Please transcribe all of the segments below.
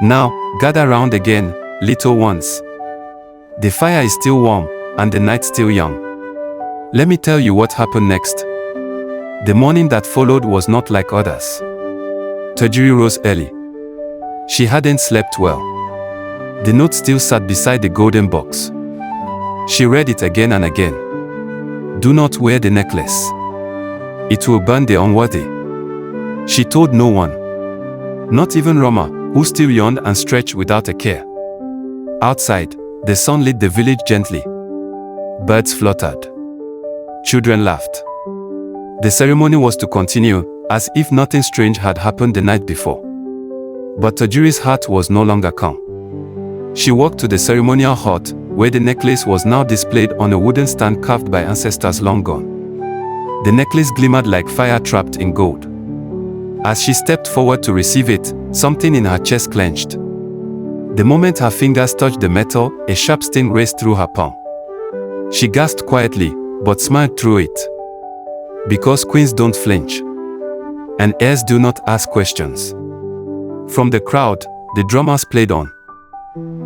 Now, gather round again, little ones. The fire is still warm, and the night still young. Let me tell you what happened next. The morning that followed was not like others. Tajiri rose early. She hadn't slept well. The note still sat beside the golden box. She read it again and again. Do not wear the necklace. It will burn the unworthy. She told no one. Not even Rama, who still yawned and stretched without a care. Outside, the sun lit the village gently. Birds fluttered. Children laughed. The ceremony was to continue, as if nothing strange had happened the night before. But Tajiri's heart was no longer calm. She walked to the ceremonial hut, where the necklace was now displayed on a wooden stand carved by ancestors long gone. The necklace glimmered like fire trapped in gold. As she stepped forward to receive it, something in her chest clenched. The moment her fingers touched the metal, a sharp sting raced through her palm. She gasped quietly, but smiled through it. Because queens don't flinch. And heirs do not ask questions. From the crowd, the drummers played on.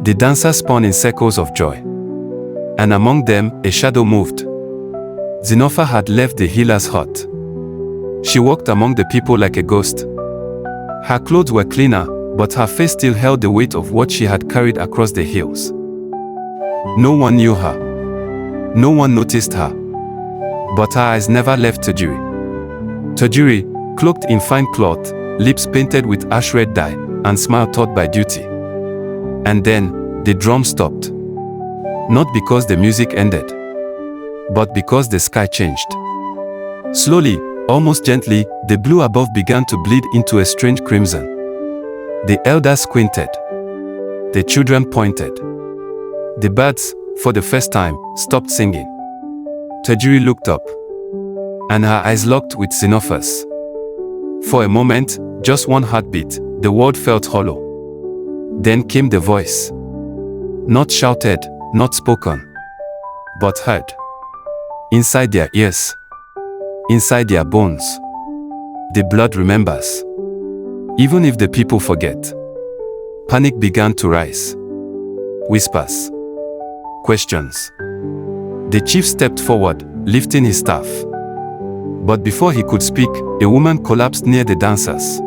The dancers spun in circles of joy. And among them, a shadow moved. Zinofa had left the healer's hut. She walked among the people like a ghost. Her clothes were cleaner, but her face still held the weight of what she had carried across the hills. No one knew her. No one noticed her. But her eyes never left Tajiri. Tajiri, cloaked in fine cloth, lips painted with ash-red dye, and smile taught by duty. And then, the drum stopped. Not because the music ended, but because the sky changed. Slowly, almost gently, the blue above began to bleed into a strange crimson. The elders squinted. The children pointed. The birds, for the first time, stopped singing. Tajiri looked up, and her eyes locked with Zinofa's. For a moment, just one heartbeat, the world felt hollow. Then came the voice. Not shouted, not spoken, but heard. Inside their ears. Inside their bones. The blood remembers. Even if the people forget. Panic began to rise. Whispers. Questions. The chief stepped forward, lifting his staff. But before he could speak, a woman collapsed near the dancers.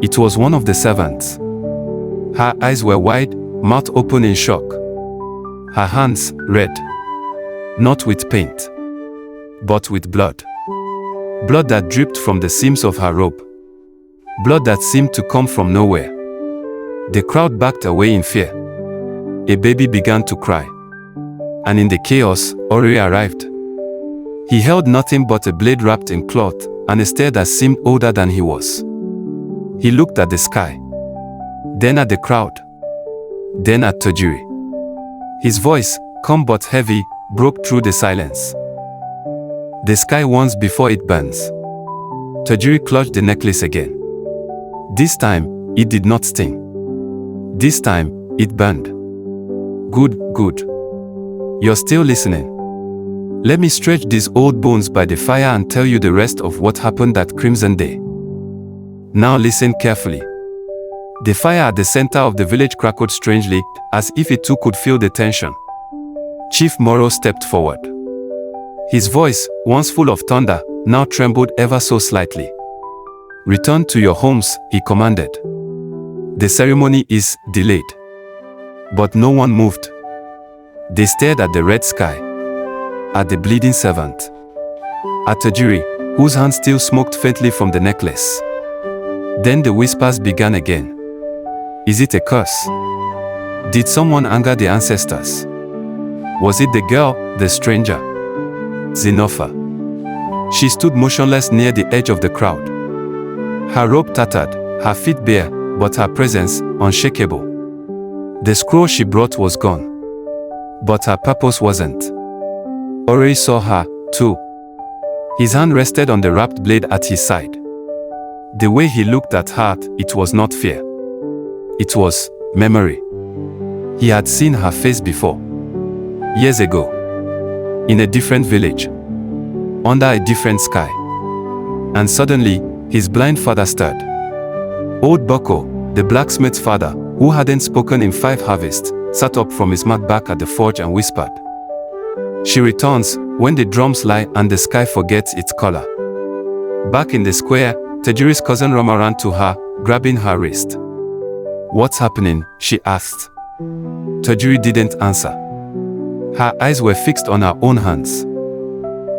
It was one of the servants. Her eyes were wide, mouth open in shock. Her hands red. Not with paint, but with blood. Blood that dripped from the seams of her robe. Blood that seemed to come from nowhere. The crowd backed away in fear. A baby began to cry. And in the chaos, Ori arrived. He held nothing but a blade wrapped in cloth, and a stare that seemed older than he was. He looked at the sky, then at the crowd, then at Tajiri. His voice, calm but heavy, broke through the silence. The sky warns before it burns. Tajiri clutched the necklace again. This time, it did not sting. This time, it burned. Good, good. You're still listening. Let me stretch these old bones by the fire and tell you the rest of what happened that crimson day. Now listen carefully. The fire at the center of the village crackled strangely, as if it too could feel the tension. Chief Moro stepped forward. His voice, once full of thunder, now trembled ever so slightly. Return to your homes, he commanded. The ceremony is delayed. But no one moved. They stared at the red sky, at the bleeding servant, at Tajiri, whose hand still smoked faintly from the necklace. Then the whispers began again. Is it a curse? Did someone anger the ancestors? Was it the girl, the stranger? Zinofa. She stood motionless near the edge of the crowd. Her robe tattered, her feet bare, but her presence unshakable. The scroll she brought was gone. But her purpose wasn't. Ori saw her, too. His hand rested on the wrapped blade at his side. The way he looked at her, it was not fear. It was memory. He had seen her face before. Years ago. In a different village. Under a different sky. And suddenly, his blind father stirred. Old Boko, the blacksmith's father, who hadn't spoken in 5 harvests, sat up from his mat back at the forge and whispered. She returns, when the drums lie and the sky forgets its color. Back in the square, Tajiri's cousin Rama ran to her, grabbing her wrist. What's happening? She asked. Tajiri didn't answer. Her eyes were fixed on her own hands.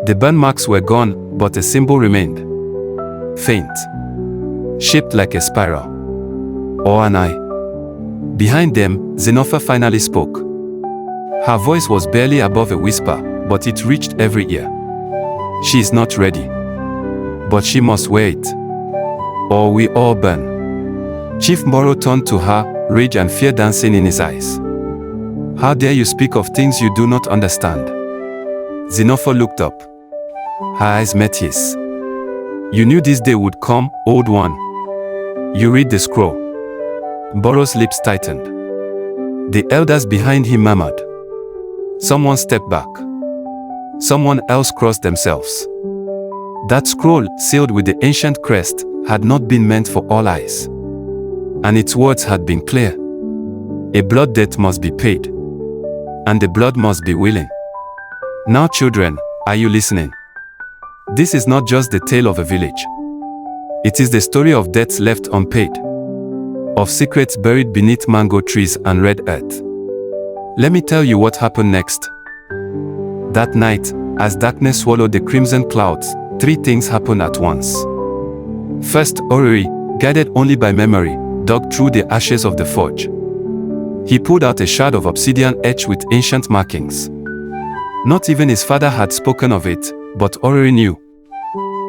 The burn marks were gone, but a symbol remained. Faint. Shaped like a spiral. Or an eye. Behind them, Zenofa finally spoke. Her voice was barely above a whisper, but it reached every ear. She is not ready. But she must wear it. Or we all burn. Chief Moro turned to her, rage and fear dancing in his eyes. How dare you speak of things you do not understand? Zenofa looked up. Her eyes met his. You knew this day would come, old one. You read the scroll. Boro's lips tightened. The elders behind him murmured. Someone stepped back. Someone else crossed themselves. That scroll, sealed with the ancient crest, had not been meant for all eyes. And its words had been clear. A blood debt must be paid. And the blood must be willing. Now children, are you listening? This is not just the tale of a village. It is the story of debts left unpaid. Of secrets buried beneath mango trees and red earth. Let me tell you what happened next. That night, as darkness swallowed the crimson clouds, 3 things happened at once. First, Oriri, guided only by memory, dug through the ashes of the forge. He pulled out a shard of obsidian etched with ancient markings. Not even his father had spoken of it, but Oriri knew.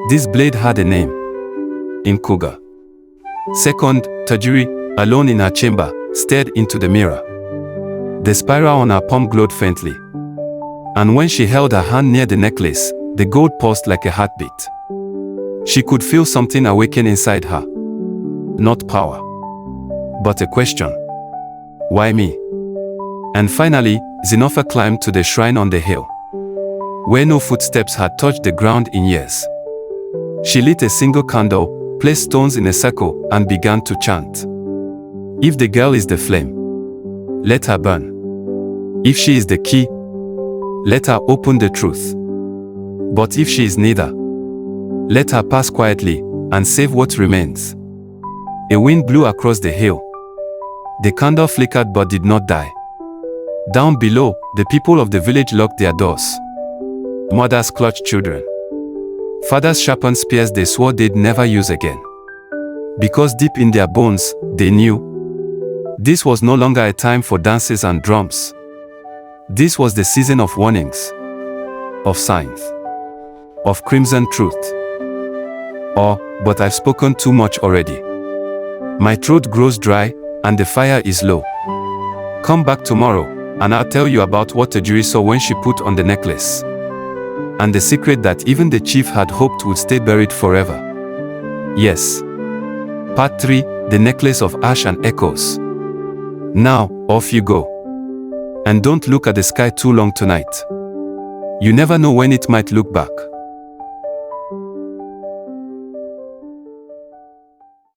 This blade had a name. Inkuga. Second, Tajiri, alone in her chamber, stared into the mirror. The spiral on her palm glowed faintly. And when she held her hand near the necklace, the gold pulsed like a heartbeat. She could feel something awaken inside her. Not power, but a question. Why me? And finally, Zenofa climbed to the shrine on the hill, where no footsteps had touched the ground in years. She lit a single candle, placed stones in a circle, and began to chant. If the girl is the flame, let her burn. If she is the key, let her open the truth. But if she is neither, let her pass quietly and save what remains. A wind blew across the hill. The candle flickered but did not die. Down below, the people of the village locked their doors. Mothers clutched children. Fathers sharpened spears they swore they'd never use again. Because deep in their bones, they knew. This was no longer a time for dances and drums. This was the season of warnings, of signs, of crimson truth. But I've spoken too much already. My throat grows dry, and the fire is low. Come back tomorrow, and I'll tell you about what Tajiri saw when she put on the necklace. And the secret that even the chief had hoped would stay buried forever. Yes. Part 3, The Necklace of Ash and Echoes. Now, off you go. And don't look at the sky too long tonight. You never know when it might look back.